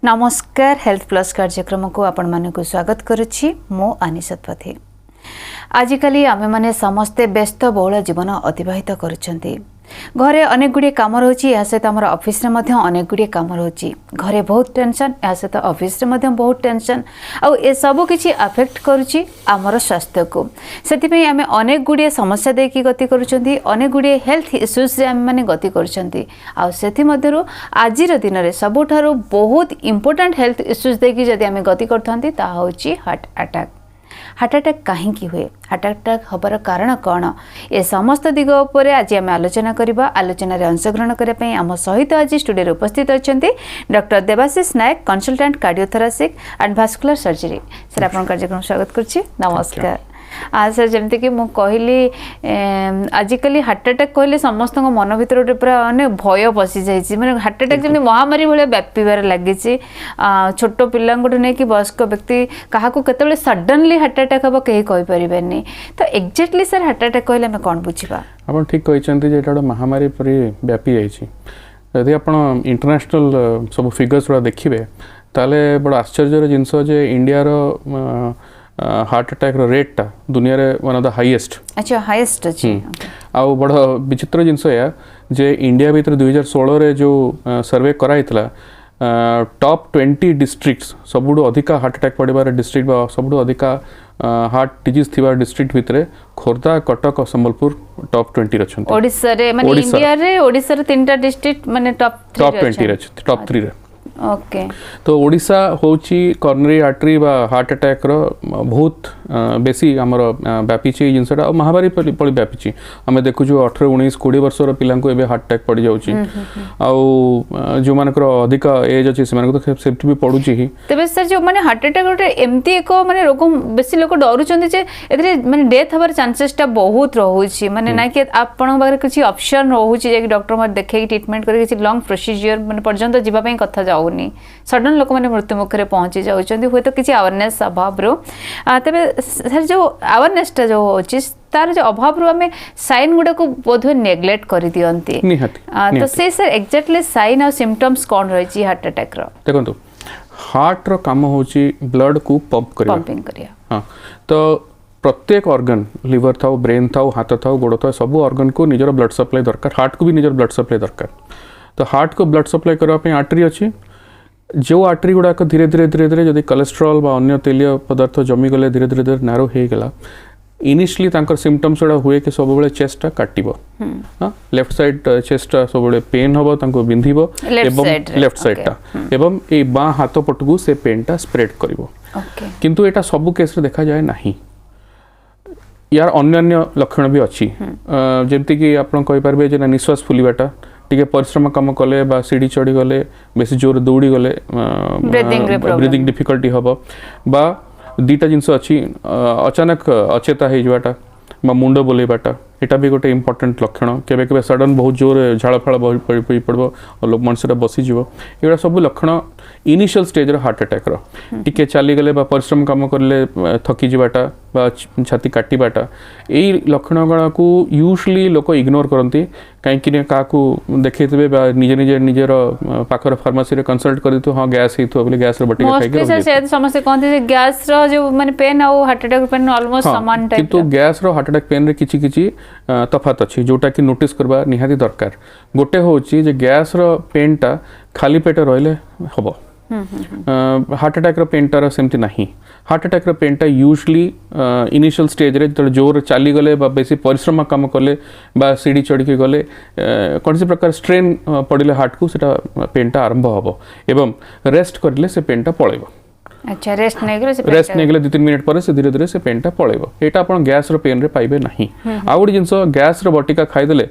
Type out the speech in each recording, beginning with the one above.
नमस्कार health plus कार्यक्रम को आपण मानक स्वागत करुच्ची मो अनिशतपति। आजिकली आमे माने समस्ते व्यस्त बहुल जीवन अतिबाहित करुछंती। घरे अनेक गुड़े काम रोची, या सहित आमर ऑफिस रे मध्य अनेक गुड़े काम रोची। घरे बहुत टेंशन, या सहित ऑफिस रे मध्य बहुत टेंशन, आउ ए सब किछि अफेक्ट करुची आमर स्वास्थ्य को। सेति पई आमे अनेक गुड़े समस्या देकी गति करुछंती, अनेक गुड़े हेल्थ इश्यूज रे आमे माने गति करुछंती। आउ सेति मध्यरु आजिर दिन रे सबुठारु बहुत इंपोर्टेंट हेल्थ इश्यूज देकी जदि आमे गति करथंती ता होची हार्ट अटैक। हार्ट अटैक कहीं हुए, हार्ट अटैक हबार कारण कौन, ए समस्त दिग उपर आज आम आलोचना करबा। आलोचना रे अंशग्रहण करने पे आम सहित आज स्टूडियो उपस्थित अच्छा doctor Debashish Nayak, consultant cardiothoracic and vascular surgery. Sir आप कार्यक्रम स्वागत करछि, नमस्कार। सर जमती कि मु कहली आजिकल हार्ट अटैक कहले समस्त मन भर गोटे पूरा माने भय पशि जाइए, मैंने हार्ट अटैक जमी महामारी भाया व्यापार लगी। छोट पिला नहीं कि वयस्क व्यक्ति क्या केतबेले सडनली हार्ट अटैक हम कहीं कहीपर। तो एक्जाक्टली सर हार्ट अटैक कहले आम कौन बुझा? आप ठीक कहते महामारी परी व्यापी जाइए। आप इंटरनेशनल सब फिगर्स गुड़ा देखिए ताले बड़ा आश्चर्य जिनस इंडिया हार्ट अटैक रेट टा दुनिया रे वन ऑफ द हाईएस्ट। अच्छा, हाईएस्ट अछि। आ बड़ा विचित्र जिनस या जे इंडिया भीतर 2016 रे जो सर्वे कराइतला टॉप 20 डिस्ट्रिक्ट्स सबुठु अधिका हार्ट अटैक पड़िबार डिस्ट्रिक्ट बा सबुठु अधिका हार्ट डिजीज थिबा डिस्ट्रिक्ट भितरे खोर्धा, कटक और संबलपुर टॉप 20 रे छथि। ओडिसा रे माने इंडिया रे ओडिसा रे तीनटा डिस्ट्रिक्ट माने टॉप 20 रे टॉप 3 रे। ओके। तो ओडिशा होची कॉर्नरी आर्टरी बा हार्ट अटैक रो बहुत बेसी हमर व्यापी जिनसटा महामारी पड़ी व्यापी। आम देखु 18, 19, 20 वर्ष पिला एबे हार्ट अटैक पड़ जाउची। आउ जो मानकर अधिक एज अछि से मानको तो सेफ्टी भी पडुची ही। तबे सर जो माने हार्ट अटैक गोटे एमती एक माने रोग बेसी लोक डरुचंदी जे एथरे माने डेथ हबार चांसेस टा बहुत रहउची। माने ना कि आपन बारे किछि ऑप्शन रहउची जे डॉक्टर मार देखे ट्रीटमेंट करे किछि लॉन्ग प्रोसीजर माने पर्यंत जीवा पई कथा जाउ सडन लोक मैंने मृत्यु मुखरे पहुंची जाउछंती। हुए तो किसी अवेयरनेस अभाव रो तबे सर जो अवेयरनेसटा जो होची तार जो अभाव रो हमें साइन गुडा को बोधवे नेग्लेक्ट कर दियंती। तो से सर एक्जेक्टली साइन और सिम्पटम्स कौन रही हार्ट अटैक रो? देखो हार्ट रो काम होची ब्लड को पंपिंग करिया। हाँ, तो प्रत्येक ऑर्गन लिवर थाउ, ब्रेन थाउ, हाथ थाउ, गोड़ थाउ, सब ऑर्गन को निजर ब्लड सप्लाई दरकार। हार्ट को भी निजर ब्लड सप्लाई दरकार। तो हार्ट को ब्लड सप्लाई करने आर्टरी अच्छी, जो आर्टरी गुड़ाक धीरे धीरे धीरे धीरे जब कोलेस्ट्रॉल बा अन्य तेलीय पदार्थ जमी गले धीरे धीरे धीरे नारो हो गला। इनिशियली तांकर सिम्पटम्स गुड़ा हुए कि सब बेले चेस्ट काटिबो। हाँ, लेफ्ट साइड चेस्ट सब बेले पेन हबो, तांको बिंधिबो एवं लेफ्ट साइड टा एवं ए बाँ हाथ पटकू से पेन टा स्प्रेड करिवो। किंतु एटा सब केस रे देखा जाए नहीं। यार अन्य लक्षण भी अच्छी, जेमती कि आपण कहि परबे जे निश्वास फुलिबाटा, टिके परिश्रम काम कले बा सीढ़ी चढ़ी गले, बेसी जोर दौड़ी गले ब्रीदिंग डिफिकल्टी हम बा दीटा जिनस अच्छी अचानक अचेता होइबाटा बा मुंड बोलेबाटा, एटा भी गोटे इंपोर्टेंट लक्षण। केबे केबे सडन बहुत जोर झाड़ फाड़ पड़ पड़ो और लोक मनुष्य बसीज, एगुड़ा सब लक्षण इनिशियल स्टेज रो हार्ट अटैक रो। टिके चली गले बा परिश्रम काम करले थकी जाटा बा छाती काटिबाटा, यही लक्षण गुड़ा को यूजुअली लोक इग्नोर करती। कहीं क्या देखते निजे निजे निजर पाखर फार्मासी रे कंसल्ट कर हाँ गैस होइथो गैस रो बटिका खाइके समस्त कहते गैस रो जो माने पेन और हार्ट अटैक पेन ऑलमोस्ट समान टाइप। किंतु गैस रो हार्ट अटैक पेन रे किछि किछि तफात अच्छी जोटा कि नोटिस करबा निहाती दरकार। गोटे होची जे गैस रो पेन टा खाली पेट रहले हबो, हार्ट अटैक रो पेन टार सेमती नहीं। हार्ट अटैक रो पेन टा यूजुअली इनिशियल स्टेज रे जो जोर चली गले बा बेसी परिश्रम काम कले बा सीढ़ी चढ़ के गले कौन सी प्रकार स्ट्रेन पड़े हार्ट को सेटा पेन टा आरंभ हबो एवं रेस्ट करले से पेन टा पळेबो। अच्छा, रेस्ट नहीं गले 2-3 मिनट पर से धीरे धीरे से पेन टा पळेबो। एटा आपण गैस रो पेन रे पाइबे नहीं। आ गोटे जिंस गैस रो बटिका खाई देले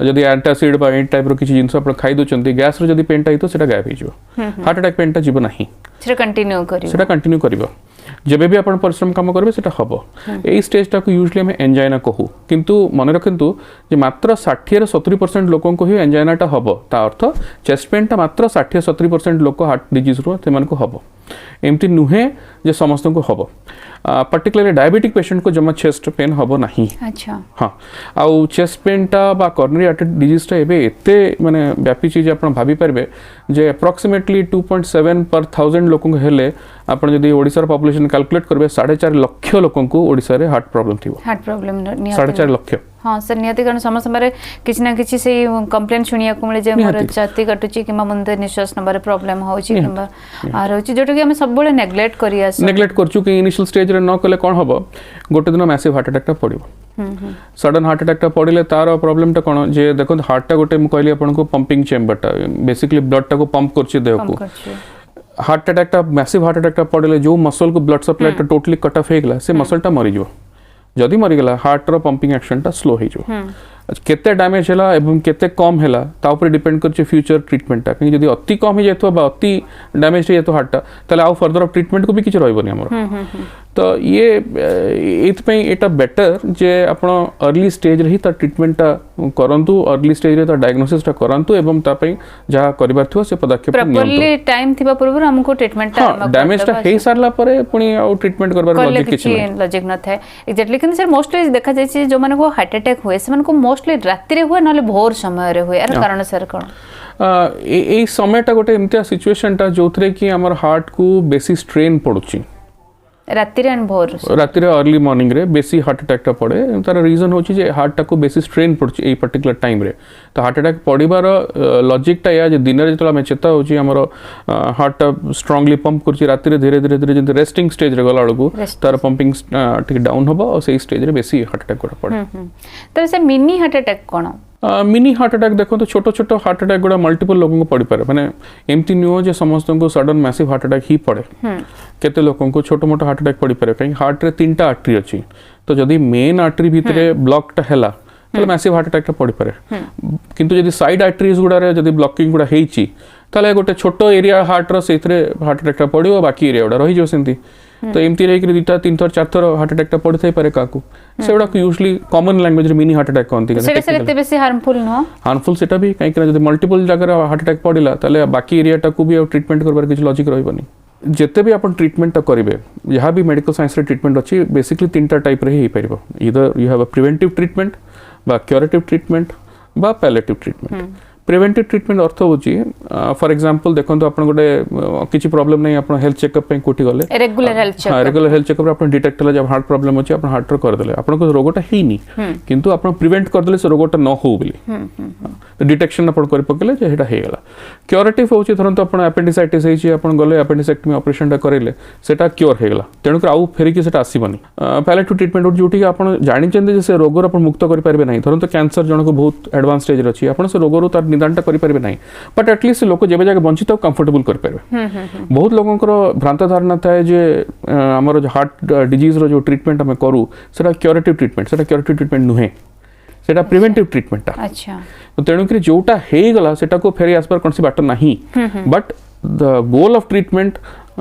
जदि एंटासिड बा एंट टाइप रो किछि जिंस आपण खाई दोचंती गैस रो जदि पेन टा हितो सेटा गायब हिजो। हार्ट अटैक पेन टा जीव नहीं, सेटा कंटिन्यू करिवो। जेबे भी आपण परिश्रम काम करबे सेटा हबो। एई स्टेज टा को यूजुअली हम एंजाइना कहू, किंतु मन रखंतु जे मात्र 60-70% लोकन को ही एंजाइना टा हबो। ता अर्थ चेस्ट पेन टा मात्र 60-70% लोक हार्ट डिजीज रो तेमान को हबो, एमती नुहे जे समस्त को हबो। पर्टिकुलरली डायबिटिक पेशेंट को जमा चेस्ट पेन हबो नहीं। अच्छा, हाँ, आउ चेस्ट पेन टा बा कॉर्नरी आर्टरी डिजीज टा एबे एते माने व्यापी चीज आपण भाबी परबे जे अप्रोक्सीमेटली 2.7 पर 1000 लोक हेले आपण जदि ओडिसा पॉपुलेशन कैलकुलेट करबे 4.5 लाख लोक ओडिसा रे हार्ट प्रॉब्लम थिबो। Heart problem 4.5 lakh. हाँ सर निहाती कारण समस्त समय किसी ना किसी से कंप्लेंट शुणिया को मिले जे मोर छाती कटुची किबा मुंडे निश्वास नंबर प्रॉब्लम होची किबा आ रहउची जोटा कि हम सब बळे नेग्लेक्ट करिया नेग्लेक्ट करछु कि इनिशियल स्टेज रे न कले कोन हबो गोटे दिन मैसिव हार्ट अटैक टा पड़िबो। सडन हार्ट अटैक टा पड़िले तार प्रॉब्लम टा कोन जे देखो हार्ट टा गोटे मु कहली आपन को पंपिंग चेंबर टा बेसिकली ब्लड टा को पंप करछि देह को। हार्ट अटैक टा मैसिव हार्ट अटैक टा पड़िले जो मसल को ब्लड सप्लाई टा टोटली कट ऑफ हेगला से मसल टा मरि जो जदि मरीगला हार्ट रो पंपिंग एक्शन टा स्लो हो जो केते डैमेज हैला एवं केते कम हैला ता ऊपर डिपेंड करछ फ्यूचर ट्रीटमेंट टा कि जदि अति कम हो जायतो बा अति डैमेज हो जायतो हार्ट टा तले आ फर्दर ऑफ ट्रीटमेंट को भी किछ रहइबनी हमर। तो ये एत पे एटा बेटर जे आपण अर्ली स्टेज रे ही ता ट्रीटमेंट टा करंतु अर्ली स्टेज रे ता डायग्नोसिस टा करंतु एवं ता पे जहा करबार थियो से पदक्षेप नियंतु प्रॉपर्ली टाइम थिबा पूर्व हमको ट्रीटमेंट टा डैमेज टा हे सारला परे पुनी आ ट्रीटमेंट करबार लॉजिक किछ नै लॉजिक न थाए एग्जैक्टली कि सर मोस्टली देखा जाय छै जो माने को हार्ट अटैक होय से माने को मोस्टली रात्रि रे हुए नले भोर समय रे हुए यार कारण सर कोन ए समयटा गोटे एमतिया सिचुएशन टा जोथरे कि हमर हार्ट को बेसी स्ट्रेन पडुची रात्रि रे भोर रात्रि रे अर्ली मॉर्निंग रे बेसी हार्ट अटैक टा पड़े तार रीजन होची जे हार्ट टा को बेसी स्ट्रेन पडुची ए पर्टिकुलर टाइम रे। तो हार्ट अटैक पड़िबार लॉजिक टा या जे दिन रे जतला में चेता होची हमर हार्ट टा स्ट्रांगली पंप करची रात्रि रे धीरे धीरे धीरे जे रेस्टिंग स्टेज रे गला को तार पंपिंग ठीक डाउन होबो और सेही स्टेज रे बेसी हार्ट अटैक कोटा पड़े। तो से मिनी हार्ट अटैक कोन मिनी हार्ट अटैक देखो तो छोटो छोटो हार्ट अटैक गुड़ा मल्टीपल लोगों को पड़ी पारे माने एमती नुह जे समस्त को सडन मैसिव हार्ट अटैक ही पड़े केते लोगों को छोटो मोटो हार्ट अटैक पड़ी पारे कहीं हार्ट रे 3टा आर्टरी अछि तो जदी मेन आर्टरी भीतरे ब्लॉक टा हैला तो मैसिव हार्ट अटैक टा पड़ी पारे किंतु जदी साइड आर्टरीज गुड़ा रे जदी ब्लॉकिंग गुड़ा हेची ताले गोटे छोटो एरिया हार्ट रो सेथरे हार्ट अटैक टा पड़ियो बाकी एरिया गुड़ा रही जो सेंती तो एमती रे कि 2 3 थर 4 थर हार्ट अटैक टा पड़ी थाई पारे काकू सेडा को यूजुअली कॉमन लैंग्वेज रे मिनी हार्ट अटैक कहंती सेटा सेते बेसी हार्मफुल न हार्मफुल सेटा भी काई कि जदी मल्टीपल जगह रे हार्ट अटैक पड़िला ताले बाकी एरिया टा को भी ट्रीटमेंट करबार किछ लॉजिक रहइबनी। जेते भी अपन ट्रीटमेंट करेंगे जहाँ भी मेडिकल साइंस रे ट्रीटमेंट अच्छी बेसिकली 3टा टाइप रे ही पारिबो इधर you have a preventive treatment बा क्यूरेटिव ट्रीटमेंट बा पैलेटिव ट्रीटमेंट। प्रिवेंटिव ट्रीटमेंट अर्थ होची फॉर एग्जांपल देखो तो अपन गोटे किछि प्रॉब्लम नहीं अपन हेल्थ चेकअप पे कोठी गले रेगुलर हेल्थ चेकअप अपन डिटेक्ट होला जब हार्ट प्रॉब्लम अछि अपन हार्ट रो कर देले अपन को रोगटा हेई नी किंतु अपन प्रिवेंट कर देले से रोगटा न हो बोली तो डिटेक्शन अपन कर पकेले जे हेटा हे गेला। क्यूरेटिव होची धरन तो अपन अपेंडिसाइटिस हेची अपन गले अपेंडिसेक्टमी ऑपरेशन टा करेले सेटा क्योर हे गेला तेनु कर आउ फेरी कि सेटा आसीबनी। पैलेटिव ट्रीटमेंट जोटी अपन जानि चंदे जे से रोग रो अपन मुक्त कर पारबे नहीं धरन तो कैंसर जण को बहुत एडवांस स्टेज रे अछि अपन से रोग रो तार निदान टा करि पारबे नहीं बट एटलीस्ट लोक जेबे जाके बंचित कंफर्टेबल कर पारबे। बहुत लोगों को भ्रांत धारणा थाए जे हमर जो हार्ट डिजीज रो जो ट्रीटमेंट हम करू सेटा क्यूरेटिव ट्रीटमेंट सेटा क्यूरेटिव ट्रीटमेंट नुहे सेटा प्रिवेंटिव ट्रीटमेंट टा। अच्छा तो तेणु कि जोटा हे गला सेटा को फेरी आसपार कोनसी बाट नहीं but the goal of treatment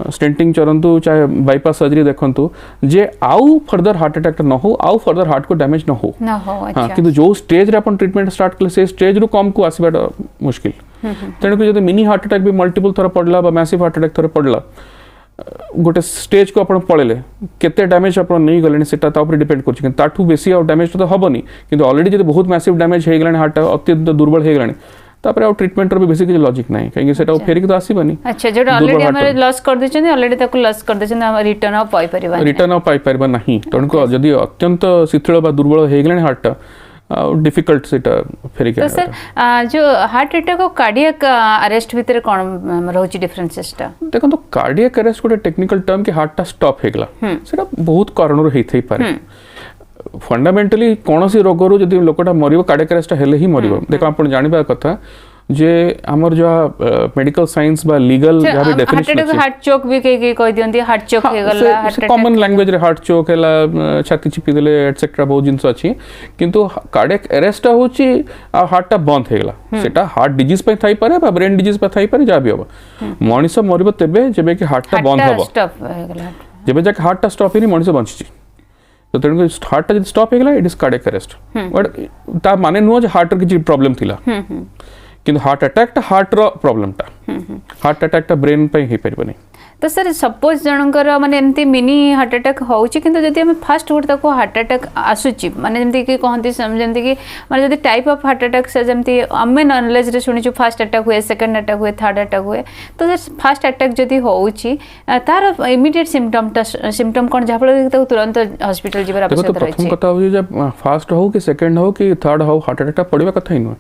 stenting चरंतु चाहे बाईपास सर्जरी देखंतु जे आउ फर्दर हार्ट अटैक न हो आउ फर्दर हार्ट को डैमेज न हो अच्छा। हां किंतु जो स्टेज रे अपन ट्रीटमेंट स्टार्ट कले से स्टेज रु कम को आसीबा मुश्किल तेणु कि जदि मिनी हार्ट अटैक भी मल्टीपल थर पड़ला बा मैसिव हार्ट अटैक थर पड़ला गोटे स्टेज को अपन पळेले केते डैमेज अपन नहीं गलेनी सेटा ता ऊपर डिपेंड करछि कि ताठू बेसी और डैमेज तो हबनी किंतु ऑलरेडी जदि बहुत मैसिव डैमेज हे गलानी हार्ट अत्यंत दुर्बल हे गलानी तापर आउ ट्रीटमेंट रो भी बेसिकली लॉजिक नाही काहे सेटा फेरी के तो आसीबनी। अच्छा जो ऑलरेडी हमरे लॉस कर देछन ऑलरेडी ताको लॉस कर देछन हम रिटर्न ऑफ पाई परिबा नहीं तणको जदि अत्यंत शिथिल बा दुर्बल हे गलानी हार्ट डिफिकल्ट सेटा फेरी के। तो सर जो हार्ट अटैक और कार्डियक अरेस्ट भीतर कोन रहउची डिफरेंसेस टा देखो तो कार्डियक अरेस्ट कोटे टेक्निकल टर्म के हार्ट टा स्टॉप हे गला सेटा बहुत कारण रो हे थई पारे फंडामेंटली कौन सी रोग रो जदि लोकटा मरिबो कार्डियक अरेस्ट हेले ही मरिबो। देखो आपण जानिबा कथा जे हमर जो मेडिकल साइंस बा लीगल जहाँ भी डेफिनेशन अछि हार्ट चोक भी कह दियंती हार्ट चोक हे गला हार्ट अटैक कॉमन लैंग्वेज रे हार्ट चोक हैला छाती चिपी देले एटसेट्रा बहुत जिंस अछि किंतु कार्डियक अरेस्ट होची आ हार्ट टा बंद हे गला सेटा हार्ट डिजीज पे थाई पारे बा ब्रेन डिजीज पे थाई पारे जा भी हो मनिष मरिबो तेबे जेबे कि हार्ट टा बंद होबो स्टॉप हे गला जेबे जाके हार्ट टा स्टॉप हेनी मनिष बंची तो तेणु हार्ट टा जदि स्टॉप हे गला it is cardiac arrest but ता माने नो जे हार्ट र कि प्रॉब्लम थिला किंतु हार्ट अटैक टा हार्ट रो प्रॉब्लम टा हार्ट अटैक टा ब्रेन पे ही परिबनी। तो सर सपोज जनकर माने एमती मिनी हार्ट अटैक होउची किंतु जदि हम फास्ट फुड ताको हार्ट अटैक आसुची माने जेमती कि कहंती जेमती कि माने जदि टाइप ऑफ हार्ट अटैक से जेमती आमे नॉलेज रे सुनिछु फास्ट अटैक हुए सेकंड अटैक हुए थर्ड अटैक हुए तो फास्ट अटैक जदि होउची तार इमीडिएट सिम्पटम कोन जाफल तो तुरंत हॉस्पिटल जीवर आवश्यकता रहची। प्रथम कथा हो जे फास्ट हो कि सेकंड हो कि थर्ड हो हार्ट अटैक पड़वा कथा ही न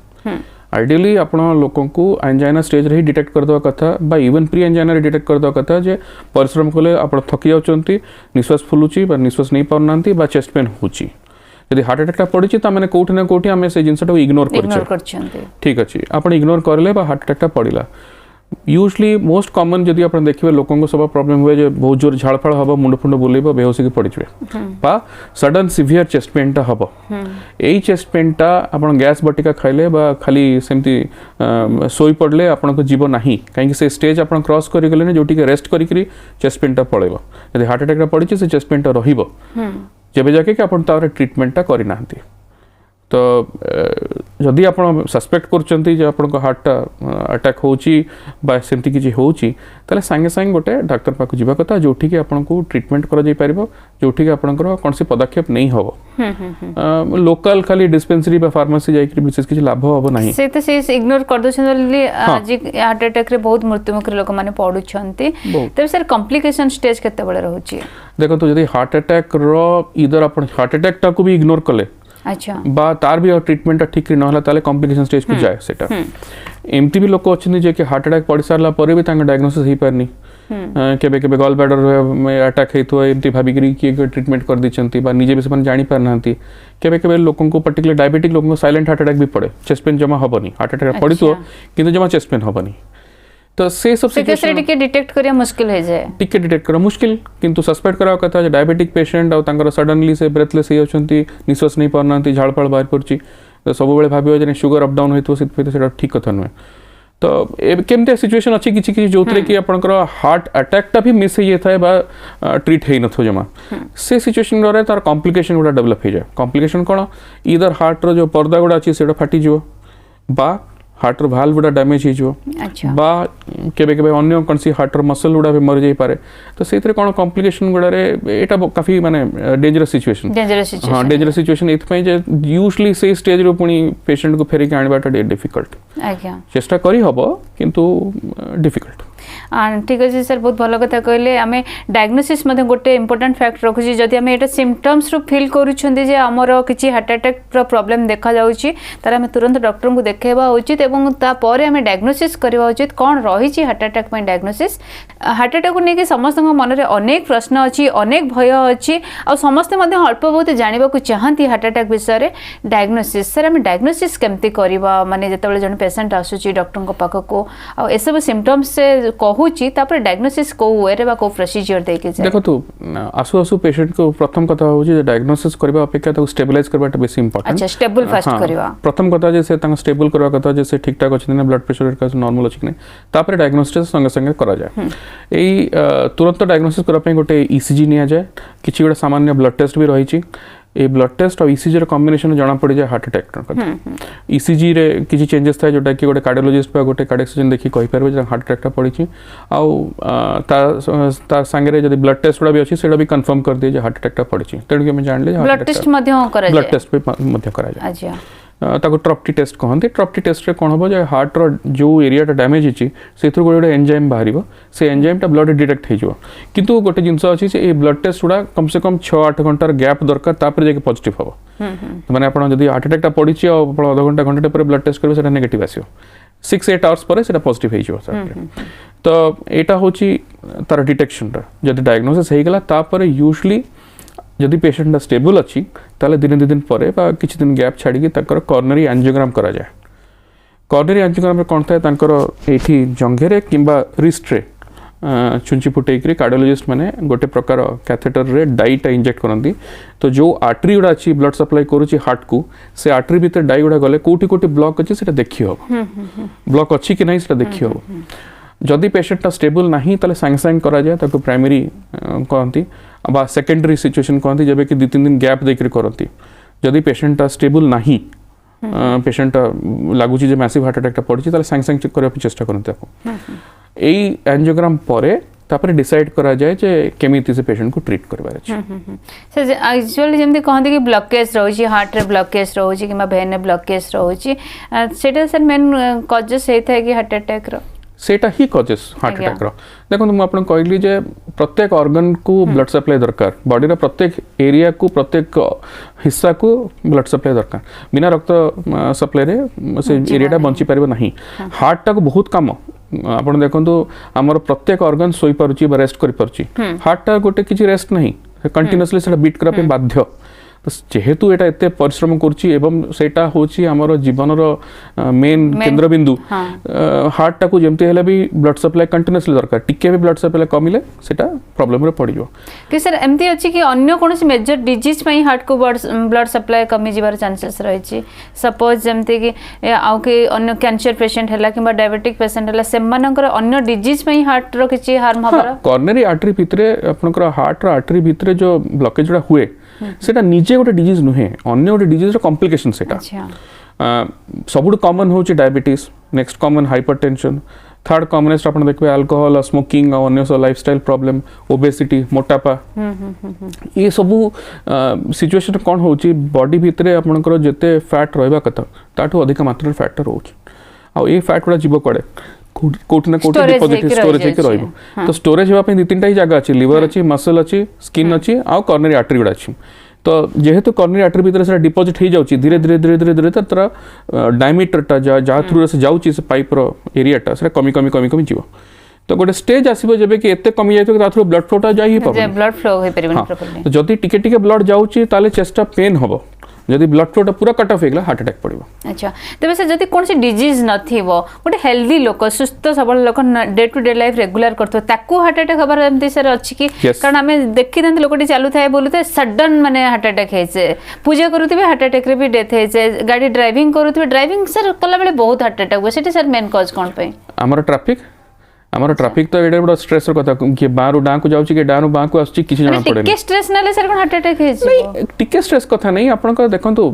आइडियली आपण लोकों को एंजाइना स्टेज रे ही डिटेक्ट कर दवा कथा बा इवन प्री एंजाइना रे डिटेक्ट कर दवा कथा जे परिश्रम कले आपण थकी जाउचंती निश्वास फुलुची बा निश्वास नहीं पाउनांती बा चेस्ट पेन होची यदि हार्ट अटैक पड़ी तो मैंने कौटी ना कौटी आम से जिनटा इग्नोर कर ठीक अच्छे आप इग्नोर करें हार्ट अटैक पड़ा यूजली मोस्ट कॉमन जदि आप देखिए लोकों को सब प्रॉब्लम हुए जो बहुत जोर झाड़फाड़ हम मुंड फुंड बुलेब बेहोसी पड़े बा सडन सिवियर चेस्ट पेन टा हम यही चेस्ट पेन टा आप गैस बटिका खाइले बा खाली सेमती सोई पड़े आपन को जीव ना कहीं से स्टेज आप क्रॉस करगले जो रेस्ट करी चेस्ट पेन टा पड़ेब यदि हार्ट अटैक पड़ी से चेस्ट पेन टा रहिबो जब जाके कि आप ट्रिटमेंट करना तो जदि आप सस्पेक्ट कर हार्ट अटैक होमती किसी होते सांगे सांगे गोटे डाक्तर पाक जावा कथा जो आपको ट्रिटमेंट कर जोठी आपंकर कौन सी पदक्षेप नहीं हम लोकल खाली डिस्पेंसरी फार्मेसी जाकर विशेष किसी लाभ हम ना से इग्नोर कर आज हार्ट अटैक रे बहुत मृत्युमुखी लोक मैंने पड़ुछंती तब सर कॉम्प्लिकेशन स्टेज केते बळे रहउची देखो तो जदि हार्ट अटैक रो इधर आप हार्ट अटैक टा को भी इग्नोर कले अच्छा बा तार भी ट्रीटमेंट ठीक न ताले कॉम्प्लिकेशन स्टेज को जाए सेटा एमती भी लोक अच्छे जे कि हार्ट अटैक पड़ी सारा पर भी डायग्नोसिस हो पारनी केबे केबे गॉल ब्लैडर में अटैक होइतो एमती भाबी करी कि ट्रीटमेंट कर दिचंती बा निजे भी से जानि पार नांती केबे केबे लोगों को पर्टिकुलर डायबिटिक लोगों को साइलेंट हार्ट अटैक भी पड़े चेस्ट पेन जमा हबनी हार्ट अटैक पड़ी तो किंतु जमा चेस्ट पेन हबनी तो से सब सिचुएशन टिके डिटेक्ट करिया मुश्किल है जाए टिके डिटेक्ट करा मुश्किल किंतु सस्पेक्ट करा कथा जे डायबिटिक पेशेंट आ तांकर सडनली से ब्रेथलेस हे अछंती निश्वास नहीं पारनांती झाड़फाड़ बाहर पड़ची तो सब बेले भाबियो जे शुगर अप डाउन होइतो सित सेटा ठीक कथा न तो ए केमते सिचुएशन अछि किछि किछि जोतरे कि आपनकर हार्ट अटैक टा भी मिस हे थाए बा ट्रीट हे नथो जमा से सिचुएशन रे तार कॉम्प्लिकेशन गुडा डेवलप हे जाए कॉम्प्लिकेशन कोन इधर हार्ट रो जो पर्दा गुडा अछि सेटा फाटी जिवो बा हार्ट रो भाल्व गुडा डैमेज हो बा केबे केबे अन्य कौन सी हार्ट रो मसल गुडा भी मर जाई पारे तो सेतरे कोन कॉम्प्लिकेशन गुडा रे एटा काफी माने डेंजरस सिचुएशन हां डेंजरस सिचुएशन एथ पई जे यूजुअली से स्टेज रो पुनी पेशेंट को फेरी के आनबाटा डिफिकल्ट आज्ञा चेष्टा करी हबो किंतु डिफिकल्ट ठीक अच्छे सर बहुत भल कथा कहले आम डायग्नोसिस गोटे इंपोर्टेंट फैक्ट रखुची जदि आम ये सिम्पटम्स फिल करुँचे आमर किसी हार्ट अटैक प्रॉब्लम देखा जाऊँगी तार आम तुरंत डॉक्टर को देखा उचित और तापर आम डायग्नोसिस करवा उचित कौन रही heart attack diagnosis heart attack को लेकिन समस्त मन में अनेक प्रश्न अच्छी अनेक भय अच्छी आ समस्ते अल्प बहुत जानवा चाहती हार्ट अटैक विषय डायग्नोसिस सर आम डायग्नोसिस केमती करवा माने जिते जन पेसेंट आसूची डॉक्टर पाखक आसबू सिम्पटम्स से कहूची तापर डायग्नोसिस को वे रे बा को प्रोसीजर देके जाय देखो तो आसु आसु पेशेंट को प्रथम कथा हो जे डायग्नोसिस करबा अपेक्षा तो स्टेबलाइज करबाटा बेसी इंपोर्टेंट अच्छा स्टेबल फास्ट करबा प्रथम कथा जे से तांग स्टेबल करबा कथा जे से ठीक ठाक अछि ने ब्लड प्रेशर का नॉर्मल अछि ने तापर डायग्नोसिस संगे संगे करा जाय एई तुरंत डायग्नोसिस करबा पे गोटे ईसीजी निया जाय किछि गोटे सामान्य ब्लड टेस्ट भी रही छी ए ब्लड टेस्ट और ईसीजी रे कॉम्बिनेशन जना पड़ी जाए हार्ट अटैक कथा ईसीजी रे किछि चेंजेस था जोटा कि गोटे कार्डियोलॉजिस्ट बा गोटे कार्डियक सर्जन देखि कहि परबे जे हार्ट अटैक पड़ी छी ता संगे रे जदी ब्लड टेस्ट भी अछि सेडा भी कंफर्म कर दिए जे हार्ट अटैक पड़ी छी तेणु कि हम जान ले ब्लड टेस्ट मध्य करा जाय ब्लड टेस्ट भी मध्य करा जाय अच्छा ताको ट्रॉप्टी टेस्ट कहते ट्रॉप्टी टेस्ट रे कोन हो जे हार्ट रो जो एरिया टा डैमेज अछि सेथु गोटे एंजाइम बाहरिबो से एंजाइम टा ब्लड डिटेक्ट हे जो किंतु गोटे जिंस अछि से ए ब्लड टेस्ट उडा कम से कम 6-8 घंटार गैप दरकार तापर जे पॉजिटिव हो माने आपण जदी हार्ट अटैक टा पड़ी छी और आपण आधा घंटा घंटा पर ब्लड टेस्ट करबे सेटा नेगेटिव आसियो 6-8 आवर्स पर सेटा पॉजिटिव हे जो तो एटा होची तार डिटेक्शन रा जदी डायग्नोसिस हे गेला तापर यूजुअली जदि पेशेंट स्टेबल अच्छी ताले दिन 2 दिन पर किसी दिन गैप छाड़ी कॉर्नरी एंजियोग्राम करा जाए कॉर्नरी एंजियोग्राम में कौन था एठी जंघे किंबा रिस्ट रे चुंची फुटेक कार्डियोलॉजिस्ट माने गोटे प्रकार कैथेटर रे डाईटा इंजेक्ट करती तो जो आर्टरी गुड़ा अच्छी ब्लड सप्लाई करुच्ची हार्ट को से आर्टरी भीतर डाई गुड़ा गले कोटी कोटी ब्लॉक अच्छी से देखी हम ब्लॉक अच्छी कि नहीं से देखी हम जदि पेशेंटा स्टेबल नहीं ताले सांगे सांगे करा जाए ताको प्राइमरी कहती बा सेकेंडरी सिचुएशन कहती जब कि 2-3 दिन गैप देकर करती जदि पेशेंटा स्टेबल नहीं पेशेंटा लगुच मैसिव हार्ट अटैक पड़ी ताले सांगे सांगे चेक करने चेष्टा करते एंजियोग्राम पर तापर डिसाइड करा जाए जे केमिति से पेशेंट को ट्रीट करबार अछि। सर एक्चुअली जेमति कहते कि ब्लॉकेज रहउची हार्ट रे ब्लॉकेज रहउची कि भेन रे ब्लॉकेज रहउची सेटा सर मेन कॉजेस हेता है कि हार्ट अटैक रो सेटा ही कॉजेस हार्ट अटैक रो देखो मैं आपन कहली जे प्रत्येक ऑर्गन को ब्लड सप्लाई दरकार बॉडी रो प्रत्येक एरिया को प्रत्येक हिस्सा को ब्लड सप्लाई दरकार बिना रक्त सप्लाई रे से एरियाटा बंची पारिबो नहीं हार्ट टा को बहुत काम आपण देखंतु हमर प्रत्येक ऑर्गन सोई परची बा रेस्ट करि परची हार्ट टा गोटे किछि रेस्ट नहीं कंटिन्यूअसली सेटा बीट करा पे बाध्य तो जेहेतु एटा एते परिश्रम करछि एवं सेटा होछि हमर जीवनर मेन केंद्रबिंदु हार्ट टा को जेमते हेले भी ब्लड सप्लाई कंटिन्यूअसली दरकार टिके भी ब्लड सप्लाई कमिले सेटा प्रॉब्लम रे पड़ियो कि सर एमती अछि कि अन्य कोनोसी मेजर डिजीज पई हार्ट को ब्लड सप्लाई कमी जिबार चांसेस रहिछि सपोज जेमते कि आउ के अन्य कैंसर पेशेंट हला किबा डायबिटिक पेशेंट हला सेमानकर अन्य डिजीज पई हार्ट रो किछि हार्म हबार कॉर्नरी आर्टरी भितरे आपनकर हार्ट रो आर्टरी भितरे जो ब्लॉकेज रा हुए सेटा निजे गोटे डिजीज नुहे अन्य गोटे डिजीज रो कॉम्प्लिकेशन सेटा सबुठ कॉमन होची diabetes next common hypertension third commonest आपण देखबे अल्कोहल स्मोकिंग और अन्य लाइफस्टाइल प्रॉब्लम ओबेसिटी मोटापा ये सबु सिचुएशन कोन होची बॉडी भितरे आपनकर जते फैट रहबा कथा ताठो अधिक मात्रा फैट रहउची आ ए फैट गुडा जीव कड़े कोट ना कोट डिपॉजिट स्टोरेज के रहइबो तो स्टोरेज हेबा पे तीन टाई जगह अछि लिवर अछि मसल अछि स्किन अछि आ कॉर्नरी आर्टरी गुडा अछि तो जेहेतु कॉर्नरी आर्टरी भीतर से डिपॉजिट हो जाउची धीरे धीरे धीरे धीरे धीरे तर डायमीटर टा जा थ्रू से जाउची से पाइप रो एरिया टा से कमी कमी कमी कमी जीवो तो गोटे स्टेज आसीबो जेबे कि एते कमी जाइतो कि थ्रू ब्लड फ्लो टा जाई ही पाबो ब्लड फ्लो होई परिबन प्रॉपर्ली तो जदी टिके टिके ब्लड जाउची ताले चेस्ट पेन हबो जदि ब्लड फ्लो पूरा कट ऑफ हेगला हार्ट अटैक पड़िबो अच्छा तबे से जदि कोन से डिजीज नथिबो गोटे हेल्दी लोक सुस्थ सबल लोक day to day life regular करथो ताकू हार्ट अटैक खबर एमती सर अछि कि कारण हमें देखि दंत लोकटी चालू थाए बोलुते सडन माने हार्ट अटैक हेसे पूजा करूथिबे हार्ट अटैक रे भी डेथ हेसे गाड़ी ड्राइविंग करूथिबे ड्राइविंग सर कला बेले बहुत हार्ट अटैक हो सेठी सर मेन कॉज कोन पे हमर ट्रैफिक तो एडे बड़ा स्ट्रेस रो कथा कि बारू डां को जाउची के डानु बां को आछी किछि जाना पड़े टिके स्ट्रेस नाले सर कोन हार्ट अटैक हेछि नहीं टिके स्ट्रेस कथा नहीं आपन को देखंतु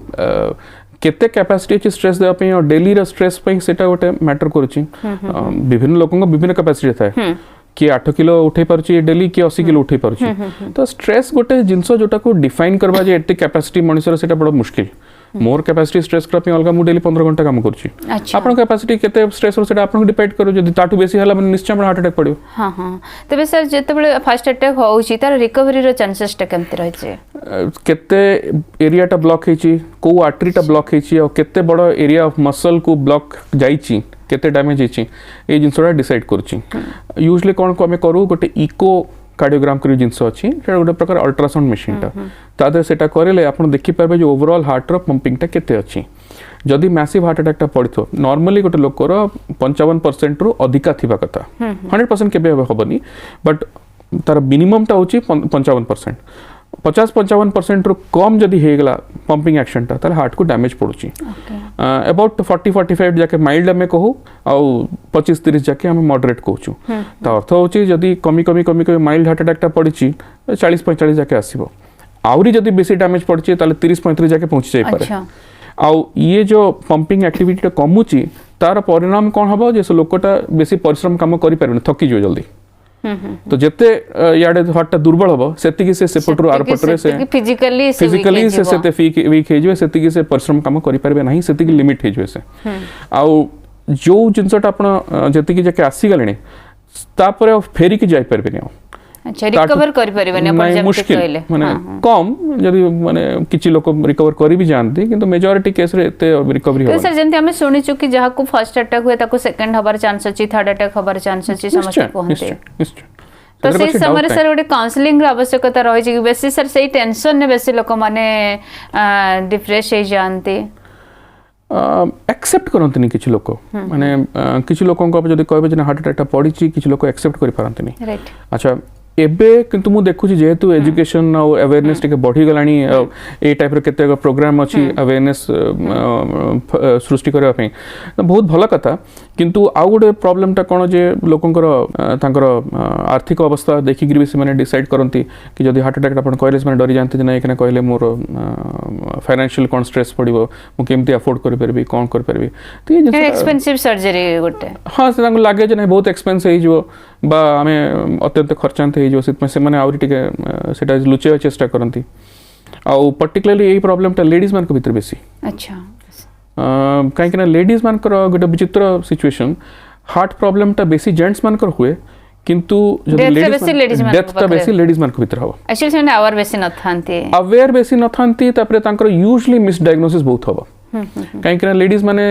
केते कैपेसिटी अछि स्ट्रेस देबा पे और डेली रो स्ट्रेस पे सेटा गोटे मैटर करूची विभिन्न लोकन को विभिन्न कैपेसिटी थाए कि 8 किलो उठे परची डेली कि 80 किलो उठे परची तो स्ट्रेस गोटे जिंसो जोटा को डिफाइन करबा जे एते कैपेसिटी मनुष्य सेटा बड़ा मुश्किल मोर कैपेसिटी स्ट्रेस करपे अलगा मु डेली 15 घंटा काम करची आपन कैपेसिटी केते स्ट्रेस रो सेटा आपन डिपेंड करो जदी ताटू बेसी हला मन निश्चय हार्ट अटैक पड़ियो हां हां तबे सर जते बेले फर्स्ट अटैक होउची तार रिकवरी रो चांसेस टा केमते रहै छै केते एरिया टा ब्लॉक हेची को आर्टरी टा ब्लॉक हेची और केते बड़ एरिया ऑफ मसल को ब्लॉक जाईची केते डैमेज हेची ए जिंसोडा डिसाइड करची यूजुअली कोन को हमें करू गोटे इको कार्डियोग्राम करी जिंस अछि सेटा गोटे प्रकार अल्ट्रासाउंड मशीन टा तादे सेटा करेले आपण देखि परबे जे ओवरऑल हार्ट रो पंपिंग टा केते अछि जदि मैसिव हार्ट अटैक टा पड़िथो नॉर्मली गोटे लोकर 55% रो अधिका थिबा कथा 100% केबे होबनी बट तार मिनिमम टा होची 55% 50-55% रो कम जदि हेगला पंपिंग एक्शन ता ताले हार्ट को डैमेज पड़ुची अबाउट 40-45 जाके माइल्ड में कहू आ 25-30 जाके हम मॉडरेट कहूछु ता अर्थ होची जदि कमी कमी कमी कमी माइल्ड हार्ट अटैक टा पड़िची 40-45 जाके आसीबो आउरी जदि बेसी डैमेज पड़िची ताले 30-35 जाके पहुंची जाई पारे आ ये जो पंपिंग एक्टिविटी टा कमुची तार परिणाम कोन हबो जे लोकटा बेसी परिश्रम काम करि परबे थकी जो जल्दी तो जते याडे हार्ट दुर्बल हबो सेति कि से सेपटरो आरपटरे से फिजिकली से सेते वीक हे जवे सेति कि से परिश्रम काम करि परबे नाही सेति कि लिमिट हे जवे से आ जो जिंसटा आपण जति कि जके आसी गलेनी तापर फेरी कि जाई परबे नै अच्छा रिकवर करि परबे नै अपन जब कहले माने कम जदी माने किछि लोक रिकवर करि भी जानते किंतु मेजॉरिटी केस रे एते रिकवरी हो सर जंते हमें सुनि चुकी जहा को फर्स्ट अटैक हुए ताको सेकंड हबार चांस अछि थर्ड अटैक हबार चांस अछि समझ कहते तो से समय सर गोटे काउंसलिंग आवश्यकता रही छै कि बेसी सर सही टेंशन ने बेसी लोक माने डिप्रेस हे जानते एक्सेप्ट करंतनी किछि लोक माने किछि लोकन को जदी कहबे जे हार्ट अटैक पड़ी छी किछि लोक एक्सेप्ट करि पारंतनी राइट अच्छा एबे किंतु मु देखु जेहेतु एजुकेशन और अवेयरनेस टिके बढ़ी गलानी ए टाइप रो केते प्रोग्राम अछि अवेयरनेस सृष्टि करबा पे बहुत भला कथा किंतु आउ गोटे प्रॉब्लमटा कौन जे लोकंकर तांकर आर्थिक अवस्था देखिक भी से डिसाइड करती कि जदि हार्ट अटैक आप कहले से डरी जाते ना ये कहले मोर फाइनेंशियल कौन स्ट्रेस पड़ो मुझे अफोर्ड करें कौन करें तो ये एक्सपेंसिव सर्जरी गोटे हाँ से लगे जे बहुत एक्सपेंस हो आम अत्यंत खर्चांत हो सेटा लुचे चेष्टा करती आउ पर्टिकुलरली यही प्रॉब्लमटा लेडीज मान भीतर बेसी अच्छा कहीं लेडीज मान गोटे विचित्र सिचुएशन हार्ट प्रॉब्लमटा बेसी जेंट्स मान हुए किंतु डेथ बेसी लेडीज मान भीतर हम एक्चुअली से अवेयर बेसी न थांती अवेयर बेसी न थांती तापरे तांकर यूजुअली मिस डायग्नोसिस बहुत हम कहीं लेडीज माने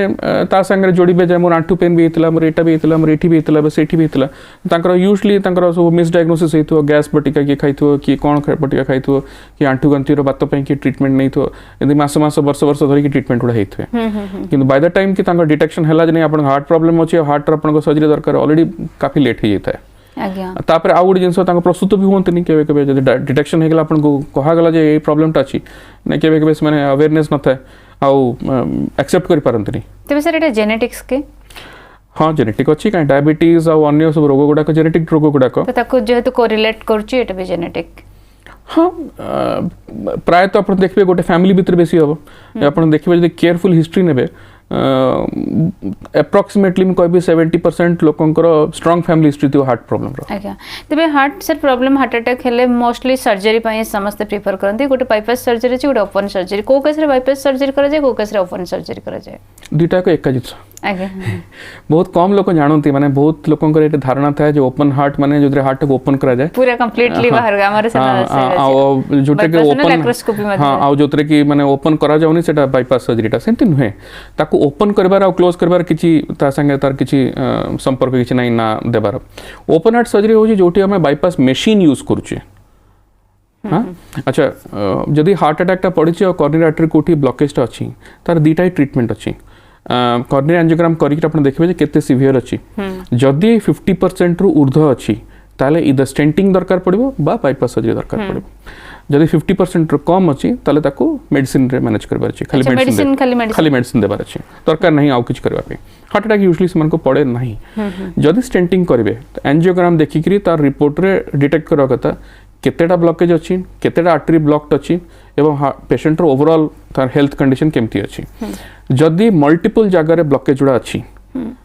ता संगे जोड़े जे मोर आंठू पेन भी होता मोर एटा भी होता मोर एठी भी होता बस एठी भी होता यूजुअली सब मिस डायग्नोसिस होइथो गैस बटिका किए खाइथो कि कौन बटिका खाइथो कि आंठू गंतीर बात कि ट्रीटमेंट नहीं थो यदि मास मास वर्ष वर्ष धरिक ट्रीटमेंट गुड़ा होइथे किंतु बाय द टाइम कि डिटेक्शन है जे नहीं हार्ट प्रॉब्लम अच्छे हार्ट आपन सर्जरी दरकार ऑलरेडी काफी लेट हो जाता है तापर आउ गोटे जिनस प्रस्तुत भी हमें केवे केवे जब डिटेक्शन होगा आपको कहगला जे ये प्रॉब्लमटा अच्छी ना केवे केवे से अवेयरनेस न थाए आउ एक्सेप्ट कर पारंतनी तबे सर एटा जेनेटिक्स के हाँ जेनेटिक अच्छी कहीं डायबिटीज आउ अन्य सब रोग गुड़ाक जेनेटिक रोग गुड़ाक तो ताको जेहेतु कोरिलेट करछि एटा भी जेनेटिक हाँ प्रायतः आप देखिए गोटे फैमिली भीतर बेसी हम आप देखिए जब केयरफुल हिस्ट्री ने एप्रोक्सीमेटली मैं कहबी 70% लोकंकर स्ट्रांग फैमिली हिस्ट्री थी हार्ट प्रॉब्लम आज्ञा तबे heart sir problem heart attack हेले मोस्टली सर्जरी पई समस्त प्रिफर करंती गोटे बाईपास सर्जरी अछि गोटे ओपन सर्जरी को केस रे बाईपास सर्जरी करा जाय को केस रे ओपन सर्जरी करा जाय दुटा को एक जिस आज्ञा बहुत कम लोग जानती माने बहुत लोकंकर एटा धारणा था जे ओपन हार्ट माने जो हार्ट को ओपन करा जाए पूरा कंप्लीटली बाहर हमर से जोटे के ओपन हां आ जोतरे की माने ओपन करा जाउनी सेटा बाईपास सर्जरीटा सेंति नुहे ताको ओपन करबार आ क्लोज करबार किछि ता संगे तार किछि संपर्क किछि नै ना देबार ओपन हार्ट सर्जरी हो जोटी हम बाईपास मशीन यूज करूचे हाँ अच्छा जदि हार्ट अटैकटा पड़ी और कॉर्नियर आर्टरी कोठी ब्लॉकेजटा अच्छी तार दुटा ही ट्रीटमेंट अच्छी कॉर्नियर एंजियोग्राम करके आप देखिए केते सीवियर अच्छी जदि 50% रु ऊर्ध्व अच्छी ताले इधर स्टेंटिंग दरकार पड़ो बा बाईपास सर्जरी दरकार पड़ो जदि 50% रु कम अच्छी ताले ताको मेडिसिन रे मैनेज करबार अछि खाली मेडिसिन देबार अछि दरकार नहीं आउ किछ करबा पे हार्ट अटैक यूजुअली से मन को पड़े नहीं जदि स्टेंटिंग करिवे तो एंजियोग्राम देखिकरी तार रिपोर्ट रे डिटेक्ट करबा कथा केतेटा ब्लॉकेज अच्छी केतेटा आर्टरी ब्लॉक्ड अच्छी एवं पेशेंट ओवरऑल तार हेल्थ कंडीशन केमती अच्छी जदि मल्टीपल जगह ब्लॉकेज गुड़ा अच्छी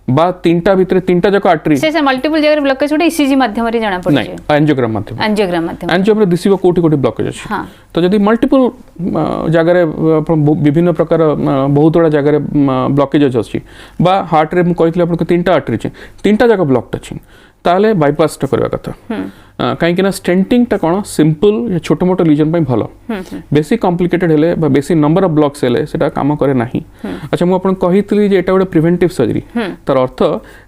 बा तीनटा भितर तीनटा जक आर्टरी से मल्टीपल जगह ब्लॉकेज गुड़ा ईसीजी माध्यम रे जाना पड़े नहीं एंजियोग्राम माध्यम रे दिसिबो कोठी कोठी ब्लॉकेज अच्छी तो जदि मल्टीपल जगह विभिन्न प्रकार बहुत बड़ा जगह ब्लॉकेज अच्छी बा हार्ट रे कहथिले आपन तीनटा आर्टरी अछि तीनटा जगह ब्लॉक्ड अछि ताले बाईपास टा करबा कथा कहीं स्टेंटिंग टा कौन सिंपल छोट मोट लीजन पे भल बेसी कॉम्प्लिकेटेड हेले बा बेसी नंबर ऑफ ब्लॉक्स हेले सेटा काम करे नहीं अच्छा मु आपन कहितली जे एटा गोटे प्रिवेंटिव सर्जरी तार अर्थ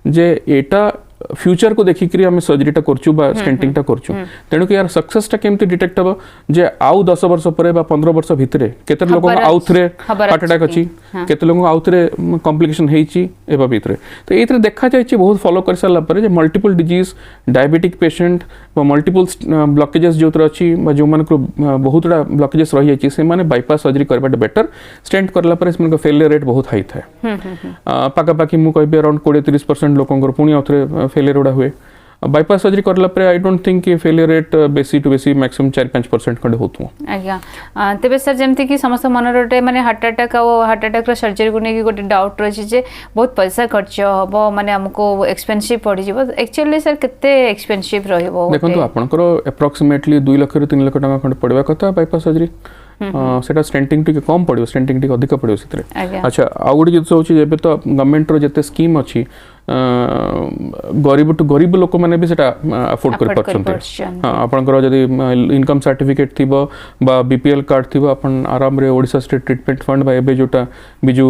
जे एटा फ्यूचर को देखिक आम सर्जरीटा करचु बा स्टेंटिंगटा करचु तेणु यार सक्सेसटा केमती डिटेक्ट हम जे आउ 10 वर्ष पर बा 15 वर्ष भितरे केते लोक आउ थरे हार्ट अटैक अछि केते लोक आउ थरे कॉम्प्लिकेशन हेछि एबा भितरे तो एतरे देखा जाय बहुत फॉलो कर साला पर जे मल्टीपल डिजीज डायबिटिक पेशेंट बा मल्टीपल ब्लॉकेजेस जो अछि बा जो मन को बहुत बड़ा ब्लॉकेजेस रहि अछि से माने बाईपास सर्जरी करबा बेटर स्टेंट करला पर इसमें फेलियर रेट बहुत हाई थाए पाका पाकी मु कहबे अराउंड 20-30% लोकंकर पुनी आउथरे फेलियर उड़ा हुए बाईपास सर्जरी करला पर आई डोंट थिंक कि फेलियर रेट बेसी टू बेसी मैक्सिमम 4-5% खंडे होतु आज्ञा तबे सर जेमति कि समस्त मनरोटे माने हार्ट अटैक और हार्ट अटैक रो सर्जरी को नेकी गोटे डाउट रही जे बहुत पैसा खर्च हबो माने हमको एक्सपेंसिव पड़ी जिवो एक्चुअली सर केते एक्सपेंसिव रहइबो देखंतु आपनकर अप्रोक्सीमेटली 2 लाख रे 3 लाख टका खंडे पड़बा कथा बाईपास सर्जरी सेटा स्टेंटिंग टिके कम पड़ो स्टेंटिंग टिके अधिक पड़ो सितरे अच्छा आ गुडी जिस होची जेबे तो गवर्नमेंट रो जते स्कीम अछि गरीब टू गरीब लोक माने भी सेटा अफोर्ड कर परछन्ते हां आपनकर जदी इनकम सर्टिफिकेट थिबो बा बीपीएल कार्ड थिबो आपन आराम रे ओडिसा स्टेट ट्रीटमेंट फंड बा एबे जोटा बिजू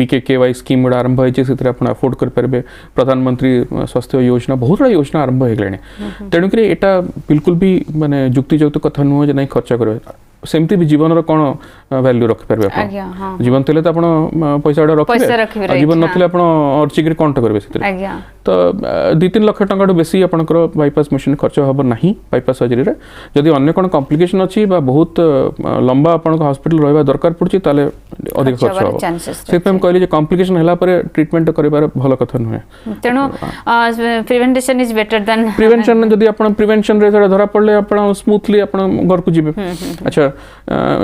बीकेकेवाई स्कीम गुडा आरंभ होइचे सितरे आपन अफोर्ड कर परबे प्रधानमंत्री स्वास्थ्य योजना बहुत बड़ा योजना आरंभ हो गलेने तेणु कि एटा बिल्कुल भी माने जुक्ति युक्त कथा नुह जे नहीं खर्च करबे सेमती भी जीवन कौन वैल्यू रखिपारे आज्ञा हाँ जीवन थे तो आप पैसा गुड़ा पैसा रखिए रखिबे जीवन नथिले आप अर्चिक कौन करेंगे से आज्ञा तो 2-3 लाख टका बेसी आपंकर बाईपास मशीन खर्च हम ना बाईपास सर्जरी जदि अन्य कौन कॉम्प्लिकेशन अच्छी बहुत लंबा आपन हॉस्पिटल रहा दरकार पड़ची ताले अधिक खर्च हम से कहली कॉम्प्लिकेशन है ट्रीटमेंट कर भल कथा नुहे तेणु prevention is better than prevention जदि आप प्रिवेंशन रे धरा पड़े आप स्मूथली आप घर को जीवे अच्छा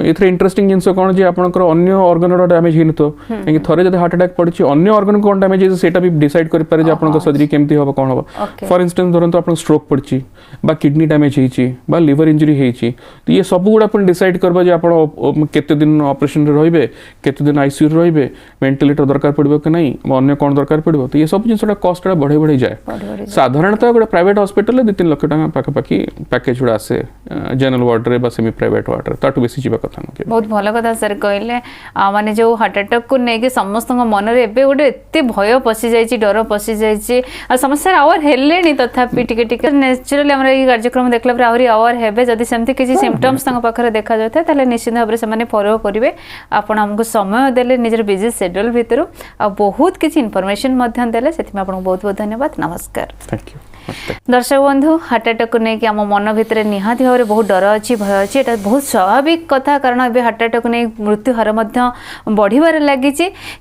ये इंटरेस्टिंग जिनस कौन जे आपनकर अन्य ऑर्गन रो डैमेज हिन तो थरे जदि हार्ट अटैक पड़ची अन्य ऑर्गन कौन डैमेज है सेटा भी डिसाइड कर पारे जे आपन सर्जरी केमती होबा कोन होबा फॉर इंस्टेंस धरन तो आपन स्ट्रोक पड़ची बा किडनी डैमेज हेची बा लिवर इंजरी हेची तो ये सब गुडा अपन डिसाइड करबा जे आपन केते दिन ऑपरेशन रे रहिबे केते दिन आईसीयू रे रहिबे वेंटिलेटर दरकार पड़बो कि नहीं अन्य कौन दरकार पड़बो तो ये सब जिनसटा कॉस्ट बढ़े जाए साधारणतः गोटे प्राइवेट हॉस्पिटल 2-3 लाख टका पाखापाखि पैकेज गुड़ा आसे जनरल वार्ड रे बा सेमी प्राइवेट वार्ड रे ताटू बेसी जीवा कथा न बहुत भल कथा सर कहले माने जो हार्ट अटैक को नहीं समस्त मन रे एबे गोटे एते भय पसी जाइछि डर पसी जाइछि आ समस्या आवर हेले नि तथापि टिके टिके नेचुरली हमरा ई कार्यक्रम देखला पर आहुरी आवर हेबे जदि सेमति किछि सिम्पटम्स तंग पाखरे देखा जाय ताले निश्चित भाबरे से माने फॉलो करिवे आपण हमको समय देले निजर बिजी शेड्यूल भितरु आ बहुत किछि इन्फॉर्मेशन मध्यन देले सेति में आपन बहुत बहुत धन्यवाद नमस्कार थैंक यू दर्शक बंधु हार्ट अटैक को लेकिन आम मन भितर निहाती भाव में बहुत डर अच्छी भय अच्छी एटा बहुत स्वाभाविक कथा कारण ए हार्ट अटैक को नहीं मृत्यु हार बढ़िबार लगी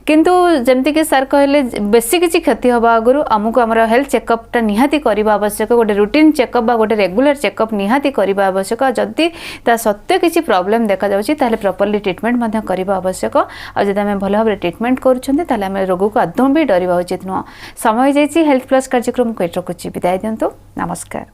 किंतु जमती कि सर कहले बेसी किसी क्षति हवा आगु आमको आम हेल्थ चेकअपटा निहाती करबा आवश्यक गोटे रूटीन चेकअप बा गोटे रेगुलर चेकअप निहाती करबा आवश्यक जदि ता सत्य किसी प्रॉब्लम देखा जाउछि ताले प्रॉपर्ली ट्रीटमेंट मध्य करबा आवश्यक आ जदि हम भल भाव ट्रीटमेंट करूछन्ते ताले हम रोग को आदौ भी डरबा उचित नुह समय जाइछि हेल्थ प्लस कार्यक्रम को रखुछि विदाय दियंतु नमस्कार।